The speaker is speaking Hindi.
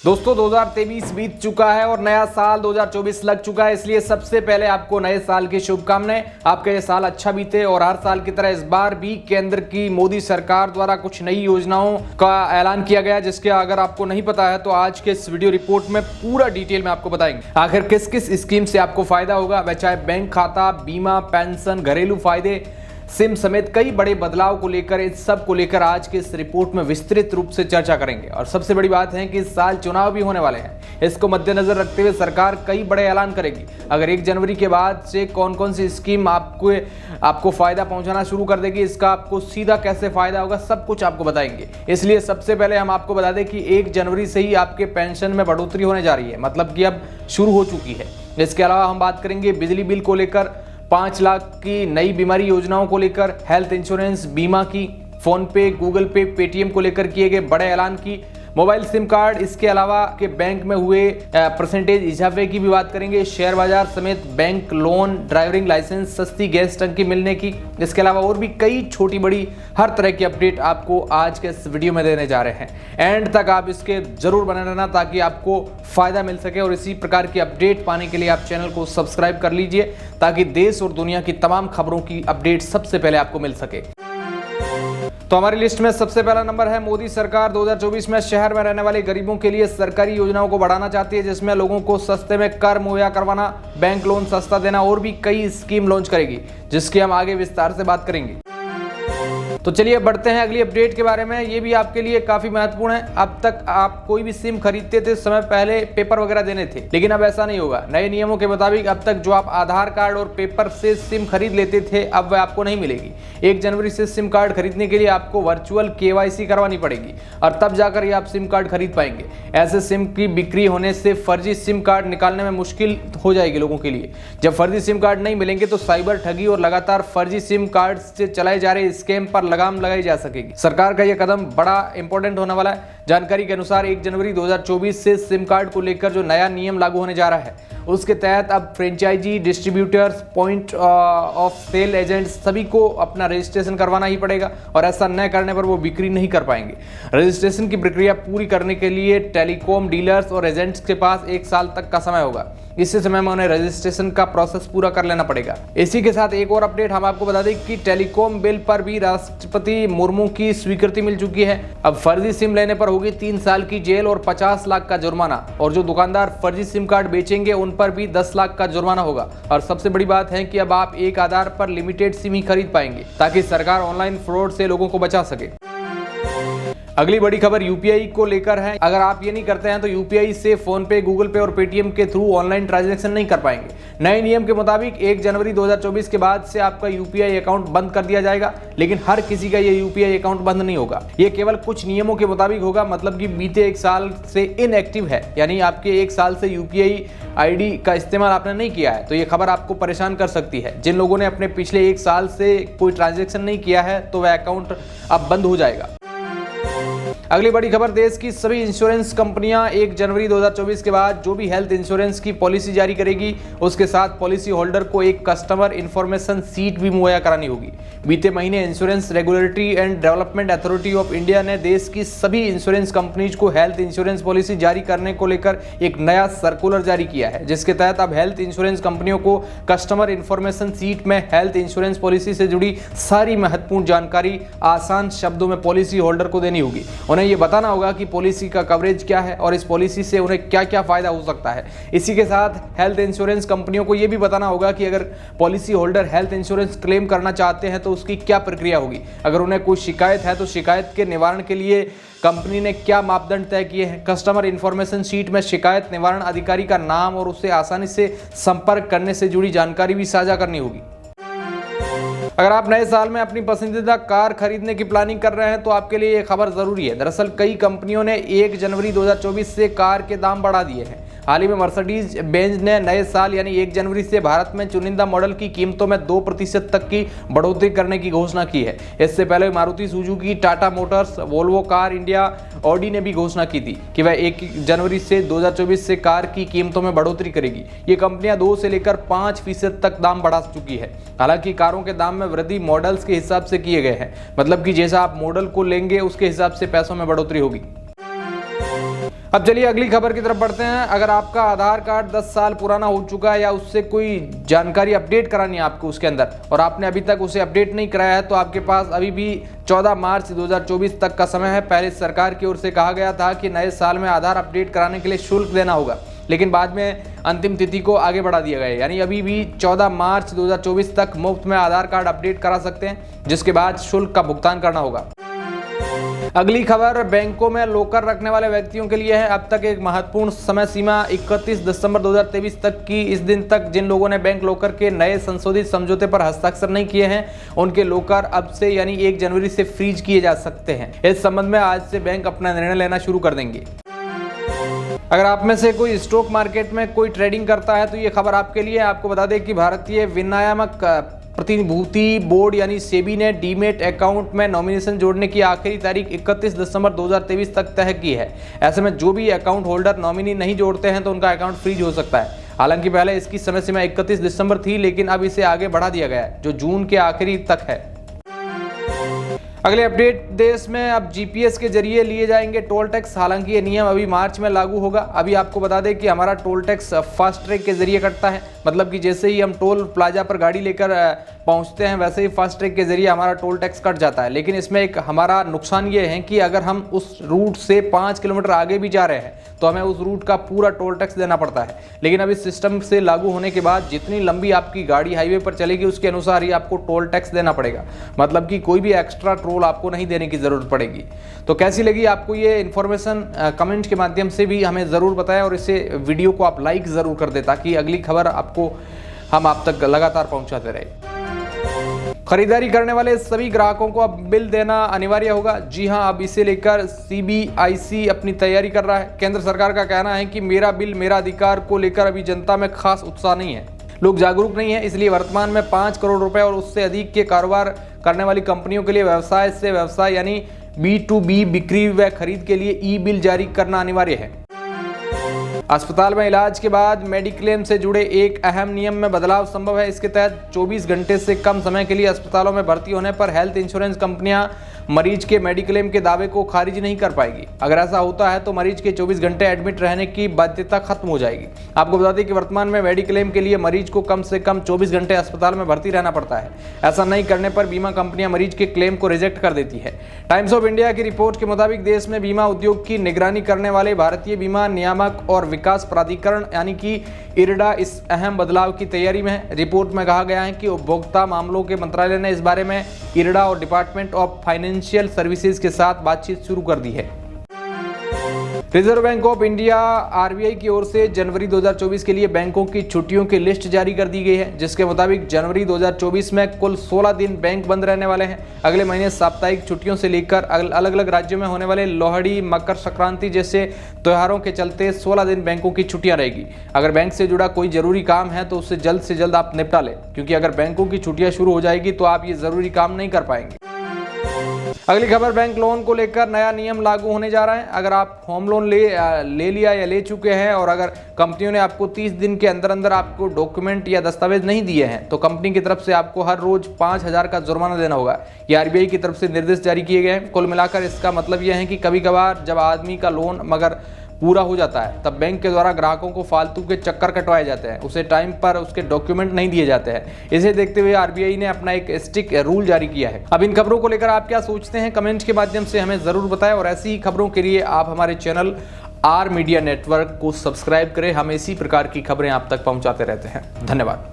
दोस्तों 2023 बीत चुका है और नया साल 2024 लग चुका है, इसलिए सबसे पहले आपको नए साल की शुभकामनाएं। आपका ये साल अच्छा बीते और हर साल की तरह इस बार भी केंद्र की मोदी सरकार द्वारा कुछ नई योजनाओं का ऐलान किया गया, जिसके अगर आपको नहीं पता है तो आज के इस वीडियो रिपोर्ट में पूरा डिटेल में आपको बताएंगे आखिर किस किस स्कीम से आपको फायदा होगा। वह चाहे बैंक खाता, बीमा, पेंशन, घरेलू फायदे, सिम समेत कई बड़े बदलाव को लेकर, इस सब को लेकर आज के इस रिपोर्ट में विस्तृत रूप से चर्चा करेंगे। और सबसे बड़ी बात है कि इस साल चुनाव भी होने वाले हैं, इसको मद्देनजर रखते हुए सरकार कई बड़े ऐलान करेगी। अगर 1 जनवरी के बाद से कौन कौन सी स्कीम आपको फायदा पहुंचाना शुरू कर देगी, इसका आपको सीधा कैसे फायदा होगा, सब कुछ आपको बताएंगे। इसलिए सबसे पहले हम आपको बता दें कि 1 जनवरी से ही आपके पेंशन में बढ़ोतरी होने जा रही है, मतलब कि अब शुरू हो चुकी है। इसके अलावा हम बात करेंगे बिजली बिल को लेकर, 5 लाख की नई बीमारी योजनाओं को लेकर, हेल्थ इंश्योरेंस, बीमा की, फोन पे, गूगल पे, पेटीएम को लेकर किए गए बड़े ऐलान की, मोबाइल सिम कार्ड, इसके अलावा के बैंक में हुए परसेंटेज इजाफे की भी बात करेंगे, शेयर बाजार समेत बैंक लोन, ड्राइविंग लाइसेंस, सस्ती गैस टंकी मिलने की, इसके अलावा और भी कई छोटी बड़ी हर तरह की अपडेट आपको आज के इस वीडियो में देने जा रहे हैं। एंड तक आप इसके जरूर बने रहना ताकि आपको फायदा मिल सके। और इसी प्रकार की अपडेट पाने के लिए आप चैनल को सब्सक्राइब कर लीजिए ताकि देश और दुनिया की तमाम खबरों की अपडेट सबसे पहले आपको मिल सके। तो हमारी लिस्ट में सबसे पहला नंबर है, मोदी सरकार 2024 में शहर में रहने वाले गरीबों के लिए सरकारी योजनाओं को बढ़ाना चाहती है, जिसमें लोगों को सस्ते में कर मुहैया करवाना, बैंक लोन सस्ता देना और भी कई स्कीम लॉन्च करेगी, जिसकी हम आगे विस्तार से बात करेंगे। तो चलिए बढ़ते हैं अगली अपडेट के बारे में। ये भी आपके लिए काफी महत्वपूर्ण है। अब तक आप कोई भी सिम खरीदते थे समय पहले पेपर वगैरह देने थे, लेकिन अब ऐसा नहीं होगा। नए नियमों के मुताबिक अब तक जो आप आधार कार्ड और पेपर से सिम खरीद लेते थे, अब वह आपको नहीं मिलेगी। 1 जनवरी से सिम कार्ड खरीदने के लिए आपको वर्चुअल KYC करवानी पड़ेगी और तब जाकर ही आप सिम कार्ड खरीद पाएंगे। ऐसे सिम की बिक्री होने से फर्जी सिम कार्ड निकालने में मुश्किल हो जाएगी लोगों के लिए। जब फर्जी सिम कार्ड नहीं मिलेंगे तो साइबर ठगी और लगातार फर्जी सिम कार्ड से चलाए जा रहे स्कैम पर लगाम लगाई जा सकेगी। सरकार का यह कदम बड़ा इंपॉर्टेंट होने वाला है। जानकारी के अनुसार 1 जनवरी 2024 से सिम कार्ड को लेकर जो नया नियम लागू होने जा रहा है, उसके तहत अब franchisee, distributors, point of sale agents सभी को अपना रजिस्ट्रेशन करवाना ही पड़ेगा और ऐसा न करने पर वो बिक्री नहीं कर पाएंगे। रजिस्ट्रेशन की प्रक्रिया पूरी करने के लिए टेलीकॉम डीलर्स और एजेंट्स के पास 1 साल तक का समय होगा। इसी समय में उन्हें रजिस्ट्रेशन का प्रोसेस पूरा कर लेना पड़ेगा। इसी के साथ एक और अपडेट हम आपको बता दें कि टेलीकॉम बिल पर भी राष्ट्रपति मुर्मू की स्वीकृति मिल चुकी है। अब फर्जी सिम लेने पर होगी 3 साल की जेल और 50 लाख का जुर्माना, और जो दुकानदार फर्जी सिम कार्ड बेचेंगे उन पर भी 10 लाख का जुर्माना होगा। और सबसे बड़ी बात है कि अब आप एक आधार पर लिमिटेड सिम ही खरीद पाएंगे ताकि सरकार ऑनलाइन फ्रॉड से लोगों को बचा सके। अगली बड़ी खबर यूपीआई को लेकर है। अगर आप ये नहीं करते हैं तो यूपीआई से फोन पे, गूगल पे और पेटीएम के थ्रू ऑनलाइन ट्रांजैक्शन नहीं कर पाएंगे। नए नियम के मुताबिक 1 जनवरी 2024 के बाद से आपका यूपीआई अकाउंट बंद कर दिया जाएगा, लेकिन हर किसी का ये यूपीआई अकाउंट बंद नहीं होगा। ये केवल कुछ नियमों के मुताबिक होगा, मतलब कि बीते 1 साल से इनएक्टिव है, यानी आपके 1 साल से यूपीआई आईडी का इस्तेमाल आपने नहीं किया है, तो ये खबर आपको परेशान कर सकती है। जिन लोगों ने अपने पिछले 1 साल से कोई ट्रांजैक्शन नहीं किया है तो वह अकाउंट अब बंद हो जाएगा। अगली बड़ी खबर, देश की सभी इंश्योरेंस कंपनियां 1 जनवरी 2024 के बाद जो भी हेल्थ इंश्योरेंस की पॉलिसी जारी करेगी, उसके साथ पॉलिसी होल्डर को एक कस्टमर इंफॉर्मेशन सीट भी मुहैया करानी होगी। बीते महीने insurance regulatory and development authority of India ने देश की सभी इंश्योरेंस कंपनीज को हेल्थ इंश्योरेंस पॉलिसी जारी करने को लेकर एक नया सर्कुलर जारी किया है, जिसके तहत अब हेल्थ इंश्योरेंस कंपनियों को कस्टमर इंफॉर्मेशन सीट में हेल्थ इंश्योरेंस पॉलिसी से जुड़ी सारी महत्वपूर्ण जानकारी आसान शब्दों में पॉलिसी होल्डर को देनी होगी। उन्हें यह बताना होगा कि पॉलिसी का कवरेज क्या है और इस पॉलिसी से उन्हें क्या क्या फायदा हो सकता है। इसी के साथ हेल्थ इंश्योरेंस कंपनियों को यह भी बताना होगा कि अगर policy holder health insurance claim करना चाहते हैं तो उसकी क्या प्रक्रिया होगी। अगर उन्हें कोई शिकायत है तो शिकायत के निवारण के लिए कंपनी ने क्या मापदंड तय किए हैं। कस्टमर इंफॉर्मेशन शीट में शिकायत निवारण अधिकारी का नाम और उससे आसानी से संपर्क करने से जुड़ी जानकारी भी साझा करनी होगी। अगर आप नए साल में अपनी पसंदीदा कार खरीदने की प्लानिंग कर रहे हैं तो आपके लिए ये खबर जरूरी है। दरअसल कई कंपनियों ने 1 जनवरी 2024 से कार के दाम बढ़ा दिए हैं। हाल ही में मर्सिडीज बेंज ने नए साल यानी 1 जनवरी से भारत में चुनिंदा मॉडल की कीमतों में 2% तक की बढ़ोतरी करने की घोषणा की है। इससे पहले Maruti Suzuki, Tata Motors, Volvo car India, Audi ने भी घोषणा की थी कि वह 1 जनवरी से 2024 से कार की कीमतों में बढ़ोतरी करेगी। ये कंपनियां 2 से लेकर 5% तक दाम बढ़ा चुकी है। हालांकि कारों के दाम में वृद्धि मॉडल्स के हिसाब से किए गए हैं, मतलब कि जैसा आप मॉडल को लेंगे उसके हिसाब से पैसों में बढ़ोतरी होगी। अब चलिए अगली खबर की तरफ बढ़ते हैं। अगर आपका आधार कार्ड 10 साल पुराना हो चुका है या उससे कोई जानकारी अपडेट करानी है आपको उसके अंदर, और आपने अभी तक उसे अपडेट नहीं कराया है, तो आपके पास अभी भी 14 मार्च 2024 तक का समय है। पहले सरकार की ओर से कहा गया था कि नए साल में आधार अपडेट कराने के लिए शुल्क देना होगा, लेकिन बाद में अंतिम तिथि को आगे बढ़ा दिया गया है। यानी अभी भी 14 मार्च 2024 तक मुफ्त में आधार कार्ड अपडेट करा सकते हैं, जिसके बाद शुल्क का भुगतान करना होगा। अगली खबर बैंकों में लॉकर रखने वाले व्यक्तियों के लिए है। अब तक एक महत्वपूर्ण समय सीमा 31 दिसंबर 2023 तक की। इस दिन तक जिन लोगों ने बैंक लॉकर के नए संशोधित समझौते पर हस्ताक्षर नहीं किए हैं, उनके लॉकर अब से यानी 1 जनवरी से फ्रीज किए जा सकते हैं। इस संबंध में आज से बैंक अपना निर्णय लेना शुरू कर देंगे। अगर आप में से कोई स्टॉक मार्केट में कोई ट्रेडिंग करता है तो ये खबर आपके लिए। आपको बता दें कि भारतीय विनियामक प्रतिभूति बोर्ड यानी सेबी ने डीमेट अकाउंट में नॉमिनेशन जोड़ने की आखिरी तारीख 31 दिसंबर 2023 तक तय की है। ऐसे में जो भी अकाउंट होल्डर नॉमिनी नहीं जोड़ते हैं तो उनका अकाउंट फ्रीज हो सकता है। हालांकि पहले इसकी समय सीमा 31 दिसंबर थी, लेकिन अब इसे आगे बढ़ा दिया गया है, जो जून के आखिरी तक है। अगले अपडेट, देश में अब जीपीएस के जरिए लिए जाएंगे टोल टैक्स। हालांकि ये नियम अभी मार्च में लागू होगा। अभी आपको बता दें कि हमारा टोल टैक्स फास्ट ट्रैक के जरिए कटता है, मतलब कि जैसे ही हम टोल प्लाजा पर गाड़ी लेकर पहुंचते हैं वैसे ही फास्ट ट्रैक के जरिए हमारा टोल टैक्स कट जाता है। लेकिन इसमें एक हमारा नुकसान ये है कि अगर हम उस रूट से 5 किलोमीटर आगे भी जा रहे हैं तो हमें उस रूट का पूरा टोल टैक्स देना पड़ता है। लेकिन अब इस सिस्टम से लागू होने के बाद जितनी लंबी आपकी गाड़ी हाईवे पर चलेगी उसके अनुसार ही आपको टोल टैक्स देना पड़ेगा, मतलब कि कोई भी एक्स्ट्रा टोल आपको नहीं देने की जरूरत पड़ेगी। तो कैसी लगी आपको ये इन्फॉर्मेशन, कमेंट के माध्यम से भी हमें ज़रूर बताएं, और इसे वीडियो को आप लाइक ज़रूर कर दें ताकि अगली खबर आपको हम आप तक लगातार पहुंचाते रहे। खरीदारी करने वाले सभी ग्राहकों को अब बिल देना अनिवार्य होगा। जी हां, अब इसे लेकर सीबीआईसी अपनी तैयारी कर रहा है। केंद्र सरकार का कहना है कि मेरा बिल मेरा अधिकार को लेकर अभी जनता में खास उत्साह नहीं है, लोग जागरूक नहीं है। इसलिए वर्तमान में 5 करोड़ रुपए और उससे अधिक के कारोबार करने वाली कंपनियों के लिए व्यवसाय से व्यवसाय यानी B2B बिक्री व खरीद के लिए ई बिल जारी करना अनिवार्य है। अस्पताल में इलाज के बाद मेडिक्लेम से जुड़े एक अहम नियम में बदलाव संभव है। इसके तहत 24 घंटे से कम समय के लिए अस्पतालों में भर्ती होने पर हेल्थ इंश्योरेंस कंपनियां मरीज के मेडिक्लेम के दावे को खारिज नहीं कर पाएगी। अगर ऐसा होता है तो मरीज के 24 घंटे एडमिट रहने की बाध्यता खत्म हो जाएगी। आपको बता दें कि वर्तमान में मेडिक्लेम के लिए मरीज को कम से कम 24 घंटे अस्पताल में भर्ती रहना पड़ता है। ऐसा नहीं करने पर बीमा कंपनियां मरीज के क्लेम को रिजेक्ट कर देती है। टाइम्स ऑफ इंडिया की रिपोर्ट के मुताबिक देश में बीमा उद्योग की निगरानी करने वाले भारतीय बीमा नियामक और विकास प्राधिकरण यानी कि इरडा इस अहम बदलाव की तैयारी में है। रिपोर्ट में कहा गया है कि उपभोक्ता मामलों के मंत्रालय ने इस बारे में इरडा और डिपार्टमेंट ऑफ फाइनेंशियल सर्विसेज के साथ बातचीत शुरू कर दी है। Reserve bank of India RBI की ओर से जनवरी 2024 के लिए बैंकों की छुट्टियों की लिस्ट जारी कर दी गई है, जिसके मुताबिक जनवरी 2024 में कुल 16 दिन बैंक बंद रहने वाले हैं। अगले महीने साप्ताहिक छुट्टियों से लेकर अलग अलग राज्यों में होने वाले लोहड़ी, मकर संक्रांति जैसे त्योहारों के चलते 16 दिन बैंकों की छुट्टियां रहेगी। अगर बैंक से जुड़ा कोई जरूरी काम है तो उससे जल्द आप निपटा लें, क्योंकि अगर बैंकों की छुट्टियां शुरू हो जाएगी तो आप ये जरूरी काम नहीं कर पाएंगे। अगली खबर, बैंक लोन को लेकर नया नियम लागू होने जा रहा है। अगर आप होम लोन ले लिया या ले चुके हैं और अगर कंपनियों ने आपको 30 दिन के अंदर आपको डॉक्यूमेंट या दस्तावेज नहीं दिए हैं तो कंपनी की तरफ से आपको हर रोज 5,000 का जुर्माना देना होगा। ये आरबीआई की तरफ से निर्देश जारी किए गए हैं। कुल मिलाकर इसका मतलब यह है कि कभी कभार जब आदमी का लोन मगर पूरा हो जाता है तब बैंक के द्वारा ग्राहकों को फालतू के चक्कर कटवाए जाते हैं, उसे टाइम पर उसके डॉक्यूमेंट नहीं दिए जाते हैं। इसे देखते हुए आरबीआई ने अपना एक स्ट्रिक्ट रूल जारी किया है। अब इन खबरों को लेकर आप क्या सोचते हैं, कमेंट के माध्यम से हमें जरूर बताएं, और ऐसी ही खबरों के लिए आप हमारे चैनल आर मीडिया नेटवर्क को सब्सक्राइब करें। हम इसी प्रकार की खबरें आप तक पहुंचाते रहते हैं। धन्यवाद।